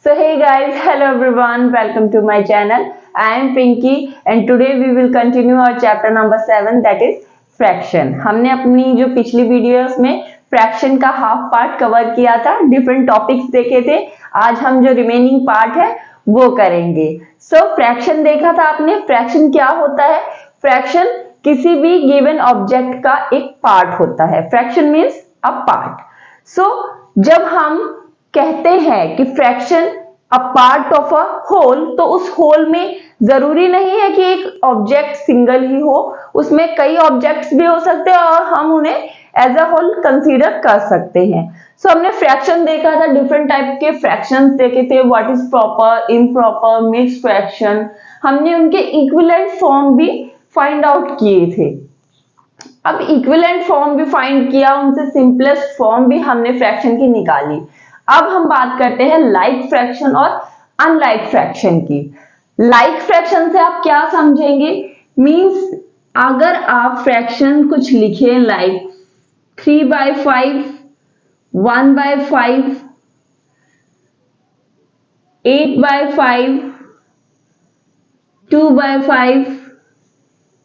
So hey guys, hello everyone, welcome to my channel. I am Pinky and today we will continue our chapter number 7 that is fraction. हमने अपनी जो पिछली videos में fraction का half part cover किया था, different topics देखे थे. आज हम जो रिमेनिंग पार्ट है वो करेंगे. सो फ्रैक्शन देखा था आपने. फ्रैक्शन क्या होता है? फ्रैक्शन किसी भी गिवन ऑब्जेक्ट का एक पार्ट होता है. Fraction means a part. So जब हम कहते हैं कि fraction a part of a whole, तो उस होल में जरूरी नहीं है कि एक ऑब्जेक्ट सिंगल ही हो, उसमें कई ऑब्जेक्ट्स भी हो सकते हैं और हम उन्हें एज अ होल कंसीडर कर सकते हैं. सो हमने फ्रैक्शन देखा था, डिफरेंट टाइप के फ्रैक्शंस देखे थे. What is proper, improper, mixed fraction. हमने उनके इक्विवेलेंट फॉर्म भी फाइंड आउट किए थे. अब इक्विवेलेंट फॉर्म भी फाइंड किया, उनसे सिंपलेस्ट फॉर्म भी हमने फ्रैक्शन की निकाली. अब हम बात करते हैं लाइक फ्रैक्शन और अनलाइक फ्रैक्शन की. लाइक फ्रैक्शन से आप क्या समझेंगे? मींस अगर आप फ्रैक्शन कुछ लिखे लाइक 3/5, 1/5, 8/5, 2/5,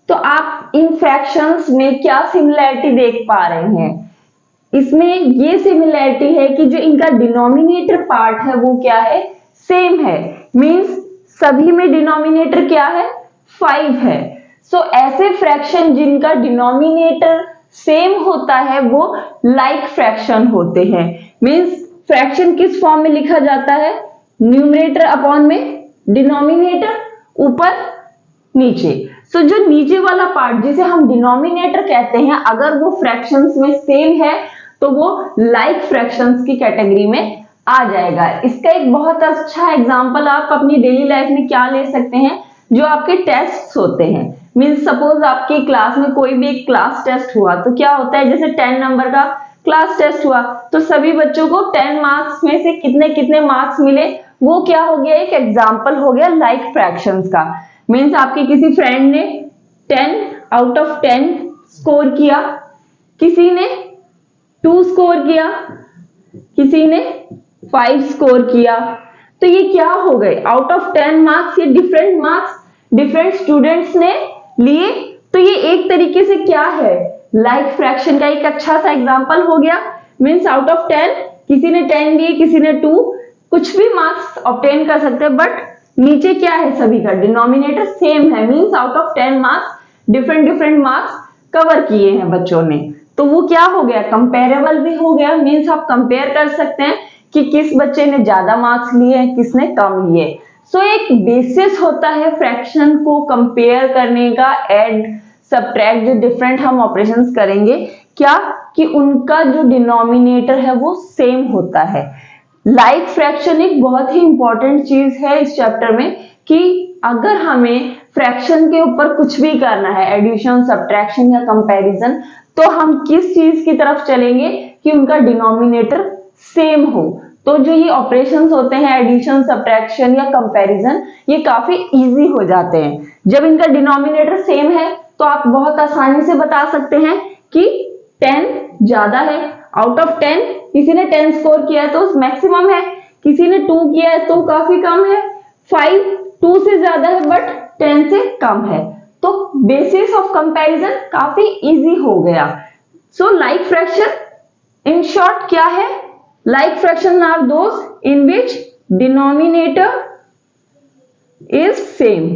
तो आप इन फ्रैक्शंस में क्या सिमिलैरिटी देख पा रहे हैं? इसमें ये सिमिलैरिटी है कि जो इनका डिनोमिनेटर पार्ट है वो क्या है? सेम है. मींस सभी में डिनोमिनेटर क्या है? 5 है. सो ऐसे फ्रैक्शन जिनका डिनोमिनेटर सेम होता है वो लाइक फ्रैक्शन होते हैं. मींस फ्रैक्शन किस फॉर्म में लिखा जाता है? न्यूमरेटर अपॉन में डिनोमिनेटर, ऊपर नीचे. सो जो नीचे वाला पार्ट जिसे हम डिनोमिनेटर कहते हैं, अगर वो फ्रैक्शंस में सेम है तो वो लाइक फ्रैक्शंस की कैटेगरी में आ जाएगा. इसका एक बहुत अच्छा एग्जांपल आप अपनी डेली लाइफ में क्या ले सकते हैं? जो आपके टेस्ट्स होते हैं. मींस सपोज आपकी क्लास में कोई भी एक क्लास टेस्ट हुआ तो क्या होता है, जैसे 10 नंबर का क्लास टेस्ट हुआ तो सभी बच्चों को 10 मार्क्स में से कितने कितने मार्क्स मिले, वो क्या हो गया? एक एग्जाम्पल हो गया लाइक फ्रैक्शंस का. मीन्स आपके किसी फ्रेंड ने 10 आउट ऑफ 10 स्कोर किया, किसी ने 2 स्कोर किया, किसी ने 5 स्कोर किया. तो ये क्या हो गए? आउट ऑफ 10 मार्क्स, ये डिफरेंट मार्क्स डिफरेंट स्टूडेंट्स ने लिए. तो ये एक तरीके से क्या है? लाइक फ्रैक्शन का एक अच्छा सा एग्जांपल हो गया. मीन्स आउट ऑफ 10 किसी ने 10 लिए, किसी ने 2, कुछ भी मार्क्स ऑब्टेन कर सकते हैं, बट नीचे क्या है? सभी का डिनोमिनेटर सेम है. Means out of 10 marks different different marks cover किए हैं बच्चों ने. तो वो क्या हो गया? कंपेरेबल भी हो गया. मींस आप कंपेयर कर सकते हैं कि किस बच्चे ने ज्यादा मार्क्स लिए हैं, किसने कम लिए. सो एक बेसिस होता है फ्रैक्शन को कंपेयर करने का, ऐड सबट्रैक्ट जो डिफरेंट हम ऑपरेशंस करेंगे, क्या कि उनका जो डिनोमिनेटर है वो सेम होता है. लाइक फ्रैक्शन एक बहुत ही इंपॉर्टेंट चीज है इस चैप्टर में कि अगर हमें फ्रैक्शन के ऊपर कुछ भी करना है, एडिशन, सब्ट्रैक्शन या कंपैरिजन, तो हम किस चीज की तरफ चलेंगे कि उनका डिनोमिनेटर सेम हो. तो जो ये ऑपरेशंस होते हैं एडिशन, सब्ट्रैक्शन या कंपैरिजन, ये काफी इजी हो जाते हैं जब इनका डिनोमिनेटर सेम है. तो आप बहुत आसानी से बता सकते हैं कि 10 ज्यादा है. आउट ऑफ 10 किसी ने 10 स्कोर किया है तो मैक्सिमम है, किसी ने 2 किया है तो काफी कम है, 5 2 से ज्यादा है बट 10 से कम है. तो बेसिस ऑफ कंपैरिजन काफी इजी हो गया. So like fraction in short क्या है? Like fraction are those in which denominator is same.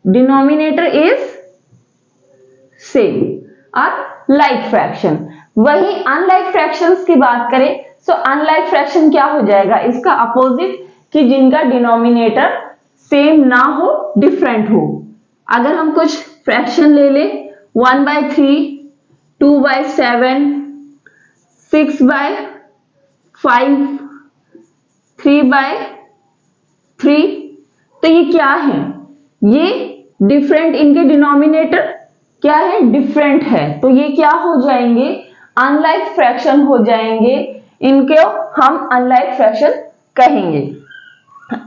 Denominator is same और लाइक फ्रैक्शन. वही अनलाइक फ्रैक्शंस की बात करें, सो अनलाइक फ्रैक्शन क्या हो जाएगा? इसका अपोजिट, कि जिनका डिनोमिनेटर सेम ना हो, डिफरेंट हो. अगर हम कुछ फ्रैक्शन ले ले 1/3, 2/7, 6/5, 3/3, तो ये क्या है? ये डिफरेंट, इनके डिनोमिनेटर क्या है? डिफरेंट है. तो ये क्या हो जाएंगे? अनलाइक फ्रैक्शन हो जाएंगे. इनको हम अनलाइक फ्रैक्शन कहेंगे.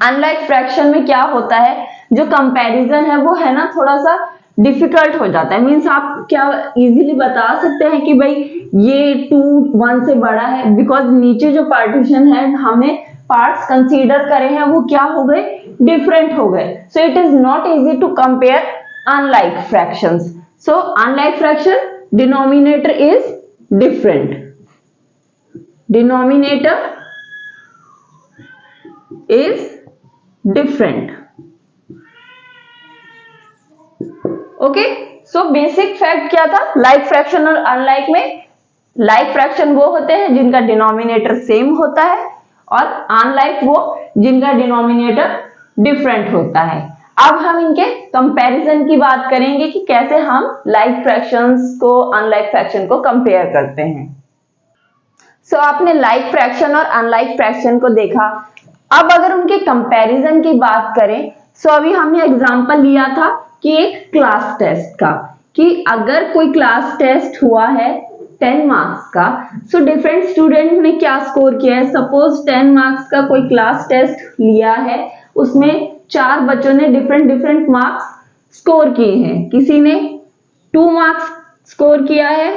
अनलाइक फ्रैक्शन में क्या होता है? जो कंपैरिजन है वो है ना थोड़ा सा डिफिकल्ट हो जाता है. मीन्स आप क्या इजीली बता सकते हैं कि भाई ये 2 1 से बड़ा है, बिकॉज नीचे जो पार्टीशन है हमें पार्ट्स कंसीडर करे हैं वो क्या हो गए, डिफरेंट हो गए. So it is not easy to compare unlike fractions. So unlike fraction denominator is different. Denominator is different. Okay, so basic fact क्या था लाइक फ्रैक्शन और अनलाइक में. लाइक फ्रैक्शन वो होते हैं जिनका डिनोमिनेटर सेम होता है और अनलाइक वो जिनका डिनोमिनेटर डिफरेंट होता है. अब हम इनके कंपैरिजन की बात करेंगे कि कैसे हम लाइक फ्रैक्शंस को अनलाइक फ्रैक्शन को कंपेयर करते हैं. सो आपने लाइक फ्रैक्शन और अनलाइक फ्रैक्शन को देखा. अब अगर उनके कंपैरिजन की बात करें, सो अभी हमने एग्जांपल लिया था कि एक क्लास टेस्ट का, कि अगर कोई क्लास टेस्ट हुआ है 10 मार्क्स का, सो डिफरेंट स्टूडेंट ने क्या स्कोर किया है. सपोज 10 मार्क्स का कोई क्लास टेस्ट लिया है, उसमें 4 बच्चों ने डिफरेंट डिफरेंट मार्क्स स्कोर किए हैं. किसी ने 2 मार्क्स स्कोर किया है,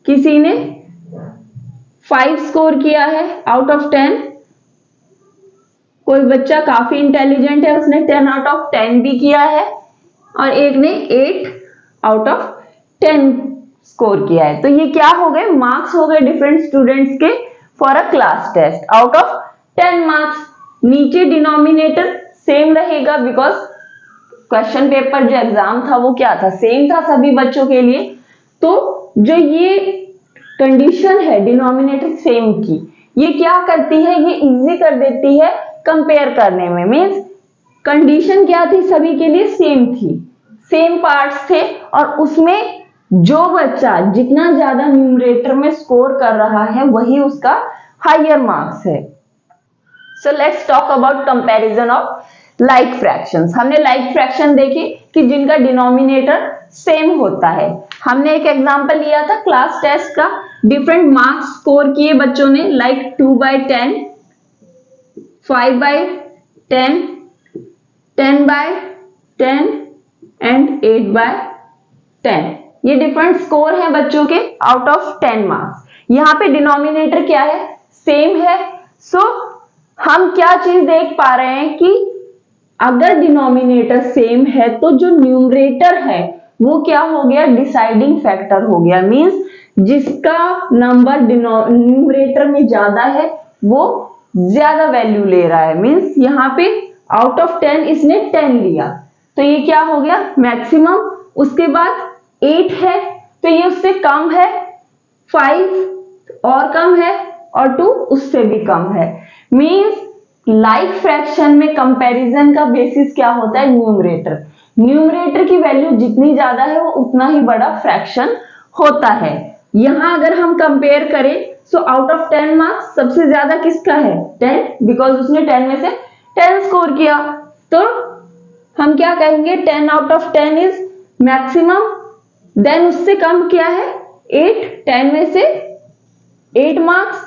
किसी ने 5 स्कोर किया है आउट ऑफ 10. कोई बच्चा काफी इंटेलिजेंट है, उसने 10 आउट ऑफ 10 भी किया है और एक ने 8 आउट ऑफ 10 स्कोर किया है. तो ये क्या हो गए, मार्क्स हो गए डिफरेंट स्टूडेंट्स के for a class test out of 10 marks. नीचे डिनोमिनेटर सेम रहेगा बिकॉज क्वेश्चन पेपर जो एग्जाम था वो क्या था, सेम था सभी बच्चों के लिए. तो जो ये कंडीशन है डिनोमिनेटर सेम की, ये क्या करती है, ये इजी कर देती है कंपेयर करने में. मींस कंडीशन क्या थी, सभी के लिए सेम थी, सेम पार्ट्स थे और उसमें जो बच्चा जितना ज्यादा न्यूमरेटर में स्कोर कर रहा है वही उसका हायर मार्क्स है. सो let's talk about comparison of like fractions. हमने लाइक फ्रैक्शन देखे कि जिनका डिनोमिनेटर सेम होता है. हमने एक एग्जांपल लिया था क्लास टेस्ट का, डिफरेंट मार्क्स स्कोर किए बच्चों ने, लाइक 2/10, 5/10, 10/10 एंड 8/10. ये डिफरेंट स्कोर है बच्चों के आउट ऑफ 10 मार्क्स. यहाँ पे डिनोमिनेटर क्या है, सेम है. सो हम क्या चीज देख पा रहे हैं कि अगर डिनोमिनेटर सेम है तो जो न्यूमरेटर है वो क्या हो गया, डिसाइडिंग फैक्टर हो गया. मींस जिसका नंबर न्यूमरेटर में ज्यादा है वो ज्यादा वैल्यू ले रहा है. मींस यहाँ पे आउट ऑफ 10 इसने 10 लिया तो ये क्या हो गया मैक्सिमम. उसके बाद 8 है तो ये उससे कम है, 5 और कम है और 2 उससे भी कम है. मींस लाइक फ्रैक्शन में कंपैरिजन का बेसिस क्या होता है, न्यूमरेटर. न्यूमरेटर की वैल्यू जितनी ज्यादा है वो उतना ही बड़ा फ्रैक्शन होता है. यहां अगर हम कंपेयर करें सो आउट ऑफ 10 मार्क्स सबसे ज्यादा किसका है, 10, बिकॉज उसने 10 में से 10 स्कोर किया. तो हम क्या कहेंगे, 10 out of 10 is maximum. Then उससे कम क्या है, 8, 10 में से 8 marks,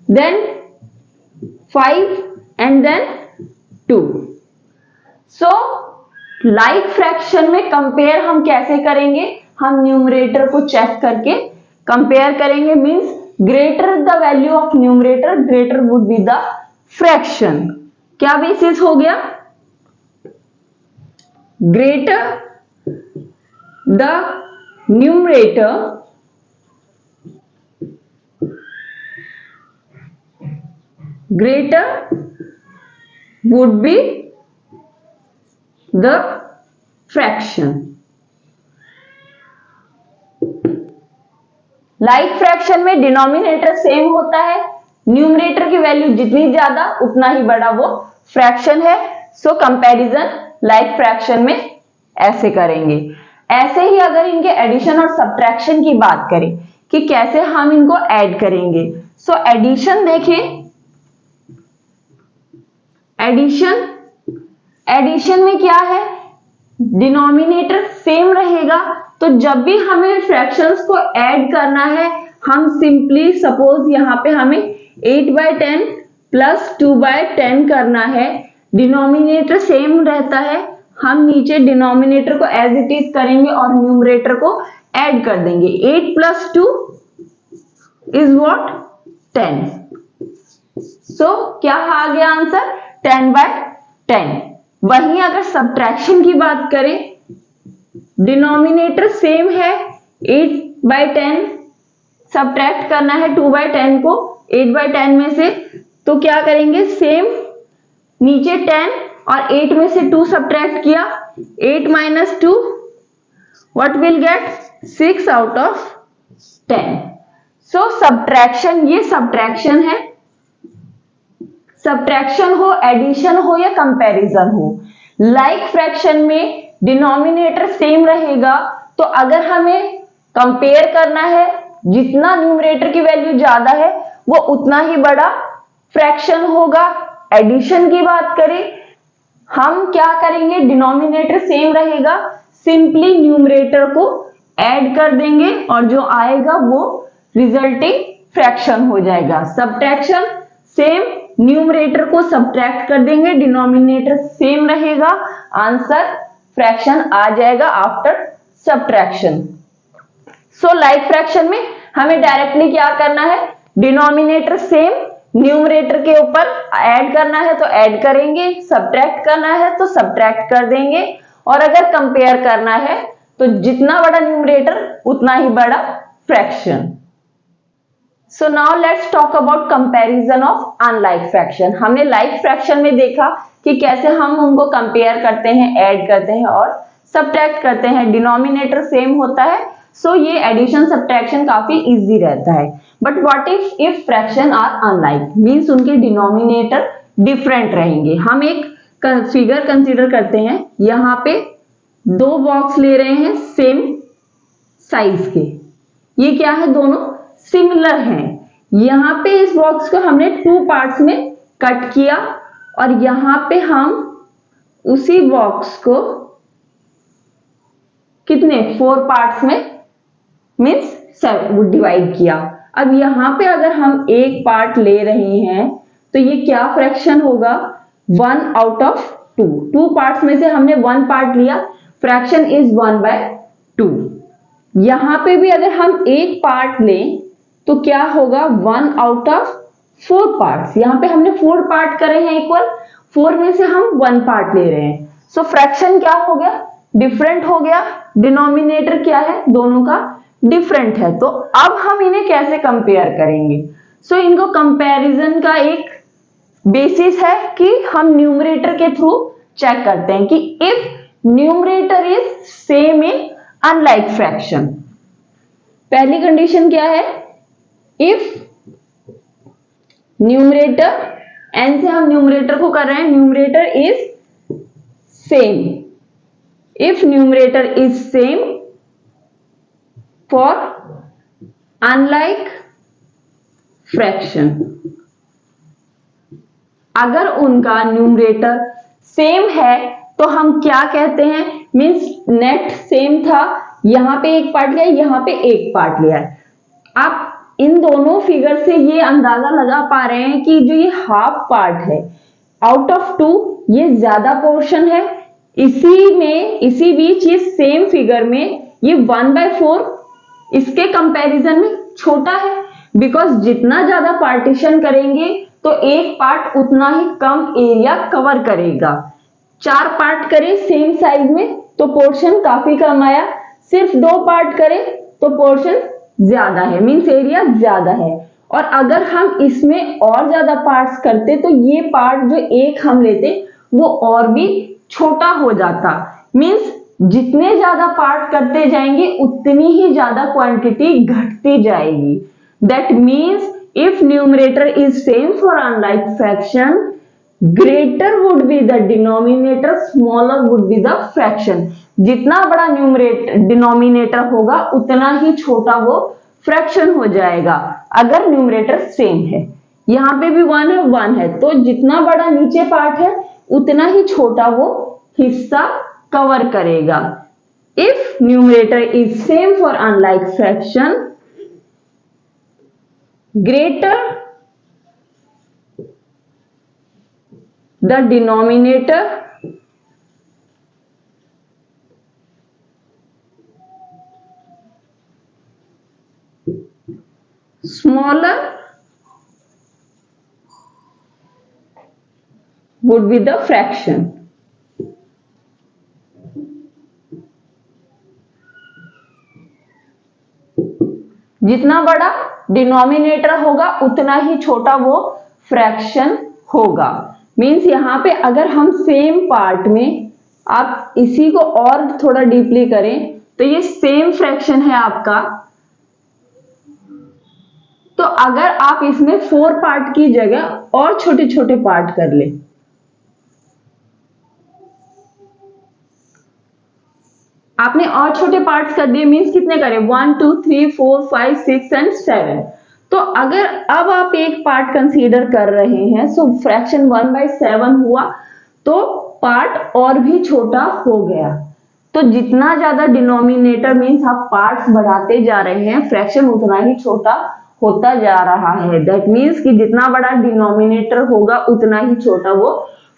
then 5 and then 2. So like fraction में कंपेयर हम कैसे करेंगे, हम न्यूमरेटर को चेक करके कंपेयर करेंगे. Means greater the value of numerator greater would be the fraction. क्या बेसिस हो गया, greater the numerator greater would be the fraction. Like fraction में डिनोमिनेटर सेम होता है, न्यूमरेटर की वैल्यू जितनी ज्यादा उतना ही बड़ा वो फ्रैक्शन है. सो कंपैरिजन लाइक फ्रैक्शन में ऐसे करेंगे. ऐसे ही अगर इनके एडिशन और सब्ट्रैक्शन की बात करें कि कैसे हम इनको ऐड करेंगे. सो एडिशन देखें, एडिशन में क्या है, डिनोमिनेटर सेम रहेगा तो जब भी हमें फ्रैक्शंस को ऐड करना है हम सिंपली सपोज यहाँ पे हमें 8/10 प्लस 2/10 करना है, डिनोमिनेटर सेम रहता है, हम नीचे डिनोमिनेटर को एज इट इज करेंगे और न्यूमरेटर को ऐड कर देंगे. 8 + 2 इज व्हाट, 10. सो क्या आ गया आंसर 10/10। वहीं अगर सब्ट्रैक्शन की बात करें, डिनोमिनेटर सेम है 8/10, सब्ट्रैक्ट करना है 2/10 को 8/10 में से, तो क्या करेंगे सेम, नीचे 10 और 8 में से 2 सब्ट्रैक्ट किया, 8 - 2 what will get 6 out of 10। So subtraction, ये सब्ट्रैक्शन है, सब्ट्रैक्शन हो, एडिशन हो या कंपैरिजन हो, लाइक फ्रैक्शन में डिनोमिनेटर सेम रहेगा, तो अगर हमें कंपेयर करना है, जितना न्यूमरेटर की वैल्यू ज्यादा है वो उतना ही बड़ा फ्रैक्शन होगा। एडिशन की बात करें, हम क्या करेंगे, डिनोमिनेटर सेम रहेगा, सिंपली न्यूमरेटर को ऐड कर देंगे और जो आएगा वो रिजल्टिंग फ्रैक्शन हो जाएगा। सब्ट्रैक्शन सेम, न्यूमरेटर को सब्ट्रैक्ट कर देंगे, डिनोमिनेटर सेम रहेगा, आंसर फ्रैक्शन आ जाएगा आफ्टर सब्ट्रैक्शन। सो लाइक फ्रैक्शन में हमें डायरेक्टली क्या करना है, डिनोमिनेटर सेम, न्यूमरेटर के ऊपर ऐड करना है तो ऐड करेंगे, सब्ट्रैक्ट करना है तो सब्ट्रैक्ट कर देंगे, और अगर कंपेयर करना है तो जितना बड़ा न्यूमरेटर उतना ही बड़ा fraction. So now let's talk about comparison of unlike fraction. हमने लाइक फ्रैक्शन में देखा कि कैसे हम उनको कंपेयर करते हैं, ऐड करते हैं और सब्ट्रैक्ट करते हैं, डिनोमिनेटर सेम होता है, सो ये एडिशन सब्ट्रैक्शन काफी इजी रहता है। But what if fraction are unlike, means उनके डिनोमिनेटर डिफरेंट रहेंगे। हम एक फिगर कंसीडर करते हैं, यहाँ पे 2 बॉक्स ले रहे हैं सेम साइज के, ये क्या है, दोनों सिमिलर हैं। यहां पे इस बॉक्स को हमने 2 पार्ट्स में कट किया और यहां पे हम उसी बॉक्स को कितने 4 पार्ट्स में मींस डिवाइड किया। अब यहां पे अगर हम एक पार्ट ले रहे हैं तो ये क्या फ्रैक्शन होगा, 1 आउट ऑफ 2। 2 पार्ट्स में से हमने 1 पार्ट लिया, फ्रैक्शन इज 1/2। यहां पे भी अगर हम एक पार्ट लें तो क्या होगा, 1 आउट ऑफ 4 पार्ट्स। यहां पे हमने 4 पार्ट करे हैं इक्वल, 4 में से हम 1 पार्ट ले रहे हैं, सो फ्रैक्शन क्या हो गया, डिफरेंट हो गया। डिनोमिनेटर क्या है, दोनों का डिफरेंट है। तो अब हम इन्हें कैसे कंपेयर करेंगे, सो इनको कंपैरिजन का एक बेसिस है कि हम न्यूमरेटर के थ्रू चेक करते हैं कि if numerator is same in unlike fraction. पहली कंडीशन क्या है, इफ न्यूमरेटर, एन से हम न्यूमरेटर को कर रहे हैं, numerator is same, if numerator is same for unlike fraction. अगर उनका न्यूमरेटर सेम है तो हम क्या कहते हैं, मींस नेट सेम था, यहां पे एक पार्ट लिया, यहां पे एक पार्ट लिया है। आप इन दोनों फिगर से ये अंदाजा लगा पा रहे हैं कि जो ये हाफ पार्ट है आउट ऑफ 2, ये ज्यादा पोर्शन है, इसी बीच ये सेम फिगर में ये 1/4 इसके कंपैरिजन में छोटा है, बिकॉज जितना ज्यादा पार्टीशन करेंगे तो एक पार्ट उतना ही कम एरिया कवर करेगा। 4 पार्ट करें सेम साइज में तो पोर्शन काफी कम आया, सिर्फ 2 पार्ट करें तो पोर्शन ज्यादा है, मींस एरिया ज्यादा है। और अगर हम इसमें और ज्यादा पार्ट्स करते तो ये पार्ट जो एक हम लेते वो और भी छोटा हो जाता, मींस जितने ज्यादा पार्ट करते जाएंगे उतनी ही ज्यादा क्वांटिटी घटती जाएगी। That means if numerator is same for unlike fraction, greater would be the denominator, smaller would be the fraction. जितना बड़ा न्यूमरेटर डिनोमिनेटर होगा उतना ही छोटा वो फ्रैक्शन हो जाएगा अगर न्यूमरेटर सेम है। यहां पे भी 1 है तो जितना बड़ा नीचे पार्ट है उतना ही छोटा वो हिस्सा कवर करेगा। If numerator is same for unlike fraction, greater the denominator smaller would be the fraction. जितना बड़ा डिनोमिनेटर होगा उतना ही छोटा वो फ्रैक्शन होगा। मींस यहाँ पे अगर हम सेम पार्ट में आप इसी को और थोड़ा डीपली करें तो ये सेम फ्रैक्शन है आपका, तो अगर आप इसमें 4 पार्ट की जगह और छोटे छोटे पार्ट कर ले, आपने और छोटे पार्ट्स कर दिए, मींस कितने करे 1 2 3 4 5 6 एंड 7। तो अगर अब आप एक पार्ट कंसीडर कर रहे हैं, सो फ्रैक्शन 1/7 हुआ, तो पार्ट और भी छोटा हो गया। तो जितना ज्यादा डिनोमिनेटर मींस आप पार्ट्स बढ़ाते जा रहे हैं, फ्रैक्शन उतना ही छोटा होता जा रहा है। दैट मींस कि जितना बड़ा डिनोमिनेटर होगा उतना ही छोटा वो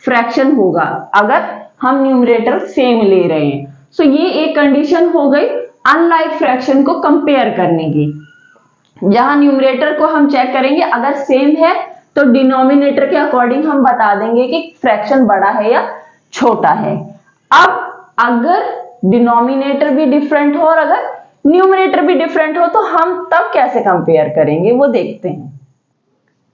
फ्रैक्शन होगा अगर हम न्यूमरेटर सेम ले रहे हैं। सो ये एक कंडीशन हो गई अनलाइक फ्रैक्शन को कंपेयर करने की, जहां न्यूमरेटर को हम चेक करेंगे, अगर सेम है तो डिनोमिनेटर के अकॉर्डिंग हम बता देंगे कि फ्रैक्शन बड़ा है या छोटा है। अब अगर डिनोमिनेटर भी डिफरेंट हो और अगर न्यूमरेटर भी डिफरेंट हो तो हम तब कैसे कंपेयर करेंगे वो देखते हैं।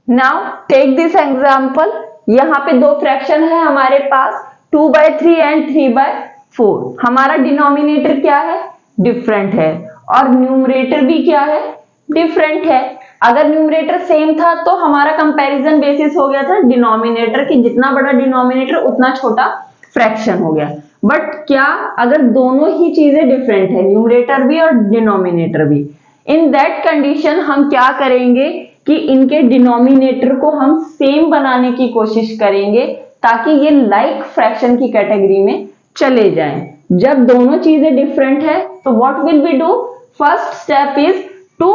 Now take this example. यहाँ पे दो फ्रैक्शन है हमारे पास 2/3 एंड 3/4। हमारा डिनोमिनेटर क्या है, डिफरेंट है, और न्यूमरेटर भी क्या है, डिफरेंट है। अगर न्यूमरेटर सेम था तो हमारा कंपैरिजन बेसिस हो गया था डिनोमिनेटर की, जितना बड़ा डिनोमिनेटर उतना छोटा फ्रैक्शन हो गया। बट क्या अगर दोनों ही चीजें डिफरेंट है, न्यूमरेटर भी और डिनोमिनेटर भी, इन दैट कंडीशन हम क्या करेंगे कि इनके डिनोमिनेटर को हम सेम बनाने की कोशिश करेंगे ताकि ये लाइक फ्रैक्शन की कैटेगरी में चले जाएं। जब दोनों चीजें डिफरेंट है तो what will we do, first step is to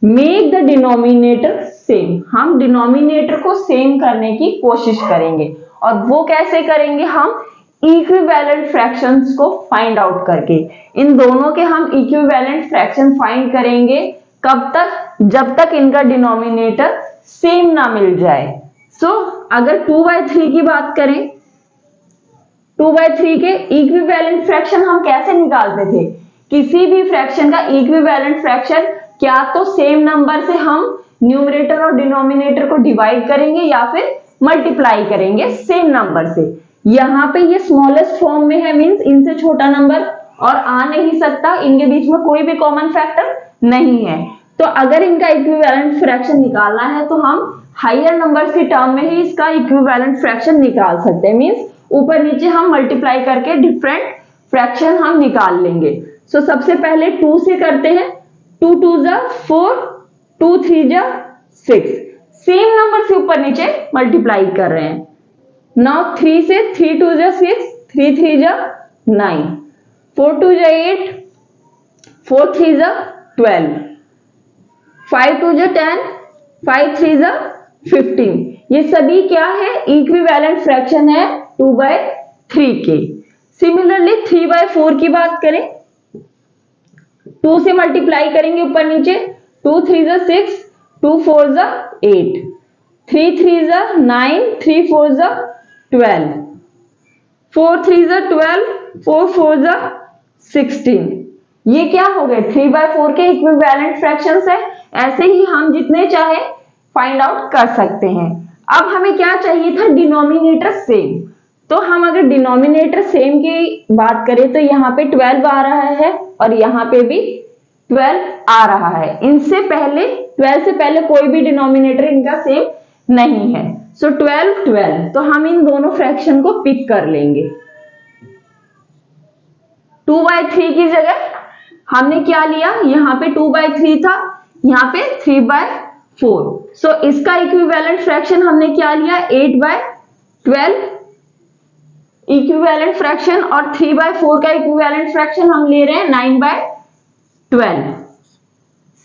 make the denominator same. हम डिनोमिनेटर को सेम करने की कोशिश करेंगे, और वो कैसे करेंगे, हम इक्विवेलेंट फ्रैक्शंस को फाइंड आउट करके। इन दोनों के हम इक्विवेलेंट फ्रैक्शन फाइंड करेंगे कब तक, जब तक इनका डिनोमिनेटर सेम ना मिल जाए। सो अगर 2/3 की बात करें, 2/3 के इक्विवेलेंट फ्रैक्शन हम कैसे निकालते थे, किसी भी फ्रैक्शन का इक्विवेलेंट फ्रैक्शन क्या तो सेम नंबर से हम न्यूमरेटर और डिनोमिनेटर को डिवाइड करेंगे या फिर मल्टीप्लाई करेंगे सेम नंबर से। यहाँ पे ये स्मॉलेस्ट फॉर्म में है, मींस इनसे छोटा नंबर और आ नहीं सकता, इनके बीच में कोई भी कॉमन फैक्टर नहीं है। तो अगर इनका इक्विवेलेंट फ्रैक्शन निकालना है तो हम हायर नंबर्स के टर्म में ही इसका इक्विवेलेंट फ्रैक्शन निकाल सकते हैं, मींस ऊपर नीचे हम मल्टीप्लाई करके डिफरेंट फ्रैक्शन हम निकाल लेंगे। सो सबसे पहले 2 से करते हैं, 2 2 जा 4, 2 3 जा 6, सेम नंबर से ऊपर नीचे मल्टीप्लाई कर रहे हैं। नाउ 3 से 3 2 जा 6, 3 3 जा 9, 4 2 जा 8, 4 3 जा 12, 5 2 जा 10, 5 3 जा 15। ये सभी क्या है, इक्विवेलेंट फ्रैक्शन है 2/3 के। सिमिलरली 3/4 की बात करें, 2 से मल्टीप्लाई करेंगे ऊपर नीचे, 2 3 जा 6, 2 4 जा 8, 3 3 जा 9, 3 4 जा 12, 4 3 जा 12, 4 4 जा 16। ये क्या हो गए, 3/4 के इक्विवेलेंट फ्रैक्शंस है। ऐसे ही हम जितने चाहे फाइंड आउट कर सकते हैं। अब हमें क्या चाहिए था, डिनोमिनेटर सेम। तो हम अगर डिनोमिनेटर सेम की बात करें तो यहाँ पे 12 आ रहा है और यहाँ पे भी 12 आ रहा है। इनसे पहले 12 से पहले कोई भी डिनोमिनेटर इनका सेम नहीं है। सो 12 12, तो हम इन दोनों फ्रैक्शन को पिक कर लेंगे। 2/3 की जगह हमने क्या लिया, यहाँ पे 2/3 था, यहाँ पे 3/4। सो इसका इक्विवेलेंट फ्रैक्शन हमने क्या लिया, 8/12 इक्विवेलेंट फ्रैक्शन, और 3/4 का इक्विवेलेंट फ्रैक्शन हम ले रहे हैं 9/12।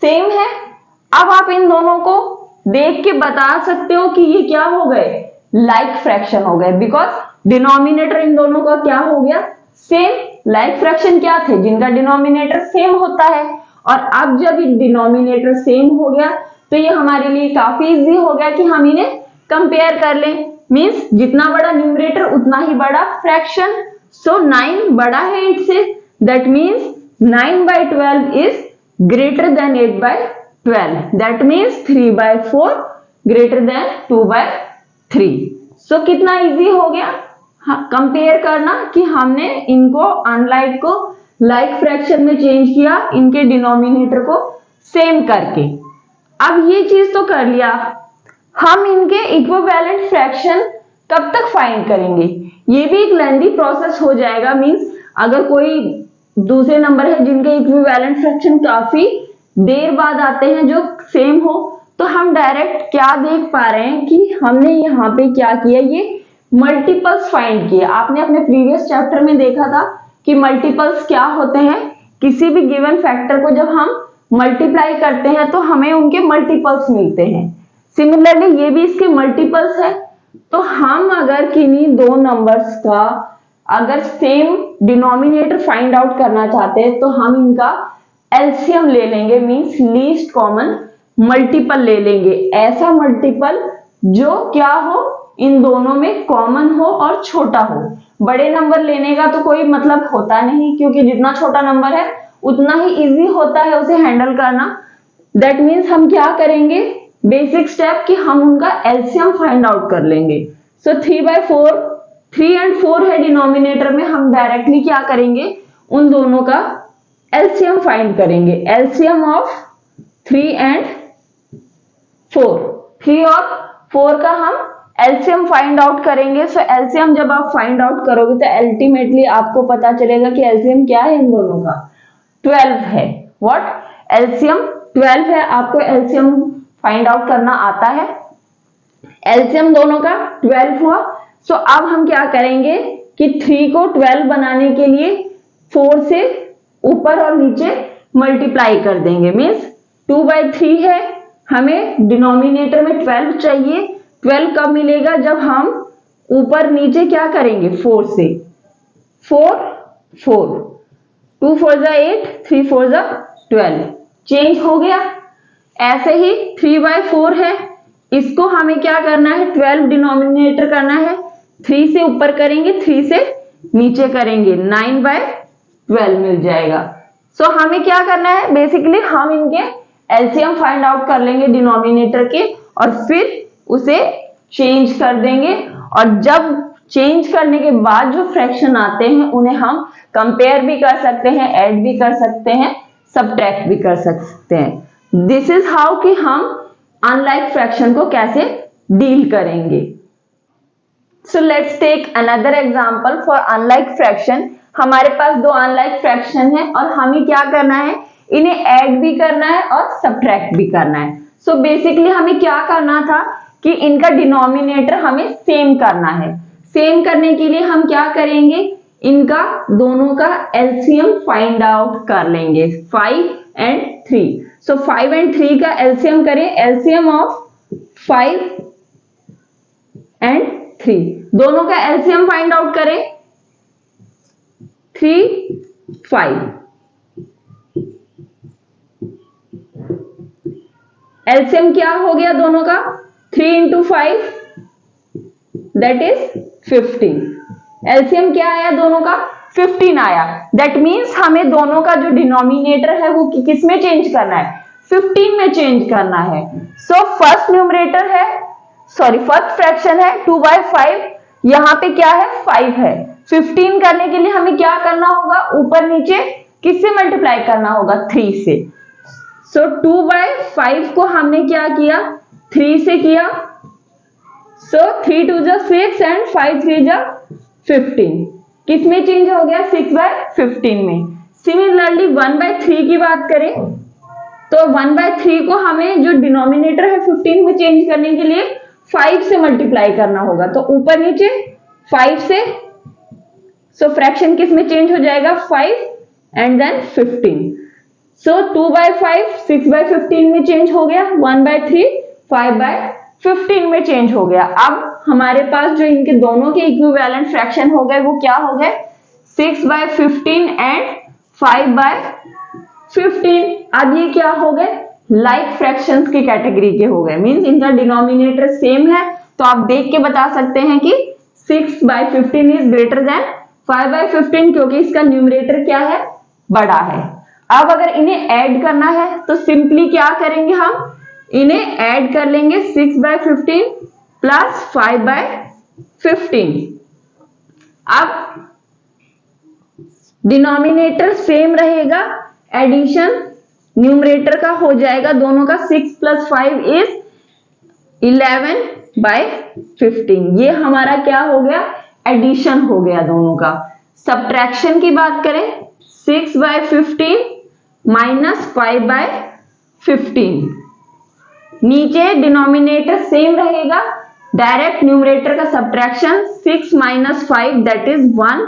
सेम है। अब आप इन दोनों को देख के बता सकते हो कि ये क्या हो गए, लाइक फ्रैक्शन हो गए, बिकॉज डिनोमिनेटर इन दोनों का क्या हो गया, सेम। लाइक फ्रैक्शन क्या थे, जिनका डिनोमिनेटर सेम होता है। और अब जब डिनोमिनेटर सेम हो गया तो ये हमारे लिए काफी इजी हो गया कि हम इन्हें कंपेयर कर लें। मींस जितना बड़ा न्यूमरेटर उतना ही बड़ा फ्रैक्शन। सो 9 बड़ा है 8 से, that means 9/12 is greater than 8/12, that means 3/4 greater than 2/3। सो कितना इजी हो गया कंपेयर करना कि हमने इनको अनलाइक को लाइक फ्रैक्शन में चेंज किया, इनके डिनोमिनेटर को सेम करके। अब ये चीज तो कर लिया, हम इनके इक्विवेलेंट फ्रैक्शन कब तक फाइंड करेंगे? ये भी एक लेंथी प्रोसेस हो जाएगा। मींस अगर कोई दूसरे नंबर है जिनके इक्विवेलेंट फ्रैक्शन काफी देर बाद आते हैं जो सेम हो, तो हम डायरेक्ट क्या देख पा रहे हैं कि हमने यहाँ पे क्या किया, ये मल्टीपल्स फाइंड किए। आपने अपने प्रीवियस चैप्टर में देखा था कि मल्टीपल्स क्या होते हैं। किसी भी गिवन फैक्टर को जब हम मल्टीप्लाई करते हैं तो हमें उनके मल्टीपल्स मिलते हैं। सिमिलरली ये भी इसके मल्टीपल्स है। तो हम अगर किन्हीं दो नंबर्स का अगर सेम डिनोमिनेटर फाइंड आउट करना चाहते हैं तो हम इनका एलसीएम ले लेंगे, मींस लीस्ट कॉमन मल्टीपल ले लेंगे। ऐसा मल्टीपल जो क्या हो, इन दोनों में कॉमन हो और छोटा हो। बड़े नंबर लेने का तो कोई मतलब होता नहीं, क्योंकि जितना छोटा नंबर है उतना ही इजी होता है उसे हैंडल करना। दैट मीन्स हम क्या करेंगे, बेसिक स्टेप कि हम उनका एलसीएम फाइंड आउट कर लेंगे। सो 3/4, 3 और 4 है डिनोमिनेटर में, हम डायरेक्टली क्या करेंगे, उन दोनों का एलसीएम फाइंड करेंगे। एलसीएम ऑफ 3 और 4, 3 और 4 का हम एलसीएम फाइंड आउट करेंगे। सो एलसीएम जब आप फाइंड आउट करोगे तो अल्टीमेटली आपको पता चलेगा कि एलसीएम क्या है इन दोनों का, 12 है। व्हाट, एलसीएम 12 है। आपको एलसीएम फाइंड आउट करना आता है। एलसीएम दोनों का 12 हुआ। सो अब हम क्या करेंगे कि 3 को 12 बनाने के लिए 4 से ऊपर और नीचे मल्टीप्लाई कर देंगे। मीन्स 2/3 है, हमें डिनोमिनेटर में 12 चाहिए। 12 कब मिलेगा, जब हम ऊपर नीचे क्या करेंगे, 4 से। 4 4, 2 4 8, 3 4 12, चेंज हो गया। ऐसे ही 3/4 है, इसको हमें क्या करना है, 12 डिनोमिनेटर करना है। 3 से ऊपर करेंगे, 3 से नीचे करेंगे, 9/12 मिल जाएगा। सो हमें क्या करना है, बेसिकली हम इनके एलसीएम फाइंड आउट कर लेंगे डिनोमिनेटर के, और फिर उसे चेंज कर देंगे। और जब चेंज करने के बाद जो फ्रैक्शन आते हैं उन्हें हम कंपेयर भी कर सकते हैं, ऐड भी कर सकते हैं, सबट्रैक्ट भी कर सकते हैं। दिस इज हाउ कि हम अनलाइक फ्रैक्शन को कैसे डील करेंगे। So let's take another example for unlike fraction. हमारे पास दो अनलाइक फ्रैक्शन है और हमें क्या करना है, इन्हें ऐड भी करना है और सबट्रैक्ट भी करना है। सो बेसिकली हमें क्या करना था कि इनका डिनोमिनेटर हमें सेम करना है। सेम करने के लिए हम क्या करेंगे, इनका दोनों का एलसीएम फाइंड आउट कर लेंगे, 5 और 3। सो 5 और 3 का एलसीएम करें। एलसीएम ऑफ 5 और 3, दोनों का एलसीएम फाइंड आउट करें। 3 5, एलसीएम क्या हो गया दोनों का, 3 × 5 दैट इज 15। एलसीएम क्या आया दोनों का, 15 आया। दैट मींस हमें दोनों का जो डिनोमिनेटर है वो किस में चेंज करना है, 15 में चेंज करना है। सो फर्स्ट न्यूमरेटर है, सॉरी फर्स्ट फ्रैक्शन है 2/5, यहां पे क्या है 5 है। 15 करने के लिए हमें क्या करना होगा, ऊपर नीचे किससे मल्टीप्लाई करना होगा, 3 से। सो 2/5 को हमने क्या किया, 3 से किया। सो 3 2 6 एंड 5 3 15, किस में चेंज हो गया, 6/15 में। सिमिलरली 1/3 की बात करें तो 1/3 को हमें जो डिनोमिनेटर है 15 में चेंज करने के लिए 5 से मल्टीप्लाई करना होगा। तो ऊपर नीचे 5 से, सो फ्रैक्शन किस में चेंज हो जाएगा, 5 एंड देन 15। सो 2/5 6/15 में चेंज हो गया, 1/3 5/15 में चेंज हो गया। अब हमारे पास जो इनके दोनों के इक्विवेलेंट फ्रैक्शन हो गए वो क्या हो गए, 6/15 एंड 5/15। अब ये क्या हो गए, लाइक फ्रैक्शंस की कैटेगरी के हो गए। मींस इनका डिनोमिनेटर सेम है तो आप देख के बता सकते हैं कि 6/15 इज ग्रेटर देन 5/15, क्योंकि इसका न्यूमरेटर क्या है, बड़ा है। अब अगर इन्हें ऐड करना है तो सिंपली क्या करेंगे, हम इन्हें ऐड कर लेंगे 6/15 प्लस 5/15। अब डिनोमिनेटर सेम रहेगा, एडिशन न्यूमरेटर का हो जाएगा दोनों का, 6 + 5 इज 11/15। ये हमारा क्या हो गया, एडिशन हो गया दोनों का। सब्ट्रैक्शन की बात करें, 6/15 माइनस 5/15, नीचे डिनोमिनेटर सेम रहेगा, डायरेक्ट न्यूमरेटर का सब्ट्रैक्शन 6 - 5 दैट इज 1,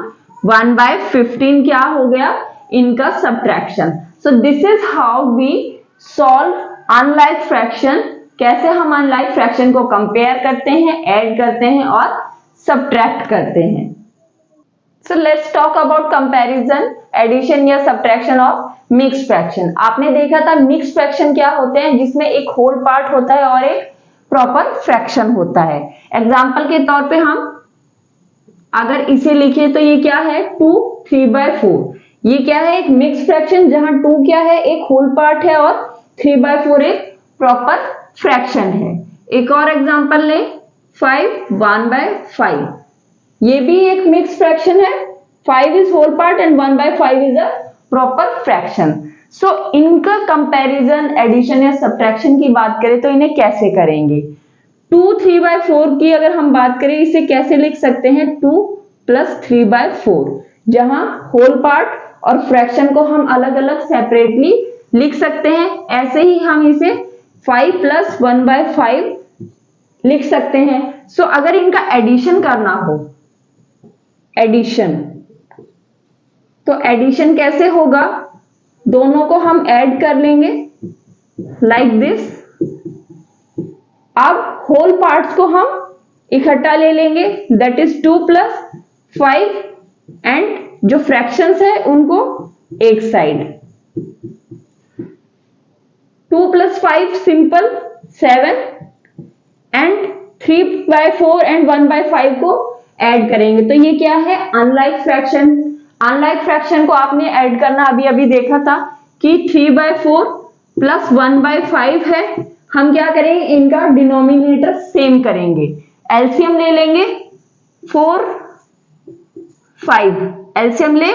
1/15 क्या हो गया इनका subtraction. So this is how we solve unlike fraction. कैसे हम अनलाइक फ्रैक्शन को कंपेयर करते हैं, ऐड करते हैं और सब्ट्रैक्ट करते हैं। So let's talk about comparison, addition या सब्ट्रैक्शन ऑफ मिक्स्ड फ्रैक्शन। आपने देखा था मिक्स्ड फ्रैक्शन क्या होते हैं, जिसमें एक होल पार्ट होता है और एक प्रॉपर फ्रैक्शन होता है। एग्जांपल के तौर पे हम अगर इसे लिखे तो ये क्या है, 2 3/4। ये क्या है, एक मिक्स्ड फ्रैक्शन जहां 2 क्या है, एक होल पार्ट है और 3/4 एक प्रॉपर फ्रैक्शन है। एक और एग्जांपल लें, 5 1/5। ये भी एक मिक्स्ड फ्रैक्शन है, 5 is whole part and 1/5 is a proper fraction. So इनका कंपैरिजन, एडिशन या सब्ट्रैक्शन की बात करें तो इन्हें कैसे करेंगे। 2 3/4 की अगर हम बात करें, इसे कैसे लिख सकते हैं, 2 + 3/4, जहां होल पार्ट और फ्रैक्शन को हम अलग अलग सेपरेटली लिख सकते हैं। ऐसे ही हम इसे 5 + 1/5 लिख सकते हैं। सो अगर इनका एडिशन करना हो, एडिशन, तो एडिशन कैसे होगा, दोनों को हम ऐड कर लेंगे लाइक दिस। अब होल पार्ट्स को हम इकट्ठा ले लेंगे, दैट इज 2 + 5 एंड जो फ्रैक्शंस है उनको एक साइड। 2 + 5 सिंपल 7 एंड 3/4 एंड 1/5 को ऐड करेंगे तो ये क्या है, अनलाइक फ्रैक्शन। अनलाइक फ्रैक्शन को आपने ऐड करना अभी अभी देखा था कि 3/4 + 1/5 है। हम क्या करेंगे, इनका डिनोमिनेटर सेम करेंगे, एलसीएम ले लेंगे 4 5, एलसीएम ले,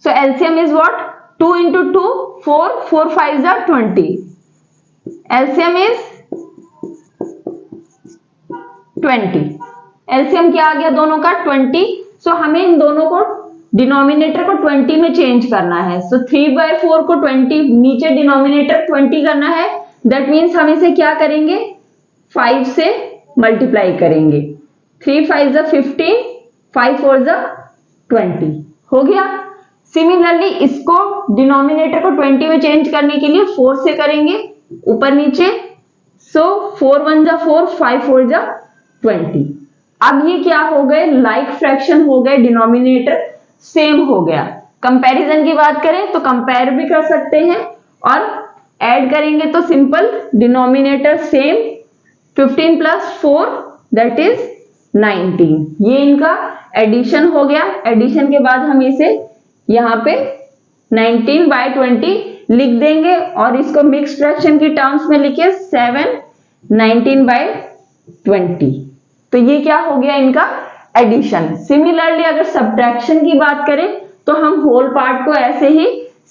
so LCM is what, 2 × 2 4, 4 5s are 20, LCM is 20। LCM क्या आ गया दोनों का, 20। सो हमें इन दोनों को डिनोमिनेटर को 20 में चेंज करना है। सो 3/4 को 20, नीचे डिनोमिनेटर 20 करना है, दैट मीन्स हम इसे क्या करेंगे, 5 से मल्टीप्लाई करेंगे। 3 5s are 15, 5 4s are 20, हो गया। सिमिलरली इसको डिनोमिनेटर को 20 में चेंज करने के लिए 4 से करेंगे, ऊपर नीचे। सो 4 1s are 4, 5 4s are 20। अब ये क्या हो गए, लाइक फ्रैक्शन हो गए, डिनोमिनेटर सेम हो गया। कंपैरिजन की बात करें तो कंपेयर भी कर सकते हैं और ऐड करेंगे तो simple denominator same, 15 + 4 that is 19। ये इनका एडिशन हो गया। एडिशन के बाद हम इसे यहाँ पे 19/20 लिख देंगे और इसको मिक्स्ड फ्रैक्शन की टर्म्स में लिखे 7 19/20। तो ये क्या हो गया इनका एडिशन। सिमिलरली अगर सब्ट्रैक्शन की बात करें तो हम होल पार्ट को ऐसे ही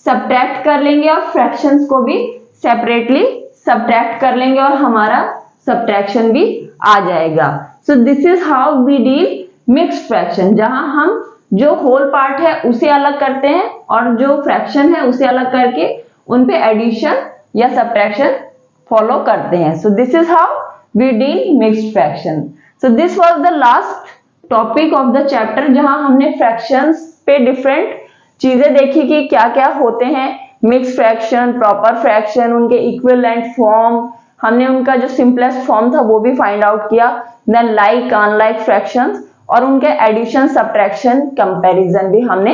सब्ट्रैक्ट कर लेंगे और फ्रैक्शंस को भी सेपरेटली सब्ट्रैक्ट कर लेंगे और हमारा सब्ट्रैक्शन भी आ जाएगा। So this is how we deal mixed fraction, जहां हम जो होल पार्ट है उसे अलग करते हैं और जो फ्रैक्शन है उसे अलग करके उन पे एडिशन या सब्ट्रैक्शन फॉलो करते हैं। So this is how we deal mixed fraction. So this was the last topic of the chapter, जहां हमने फ्रैक्शंस पे डिफरेंट चीजें देखी कि क्या क्या होते हैं, मिक्स्ड फ्रैक्शन, प्रॉपर फ्रैक्शन, उनके इक्विवेलेंट फॉर्म, हमने उनका जो सिंपलेस्ट फॉर्म था वो भी फाइंड आउट किया, देन लाइक अनलाइक फ्रैक्शंस और उनके एडिशन सब्ट्रैक्शन कंपैरिजन भी हमने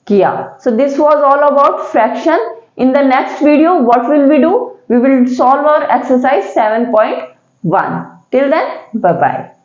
किया। सो this was all about fraction In the next video, what will we do? We will solve our exercise 7.1. Till then, bye bye.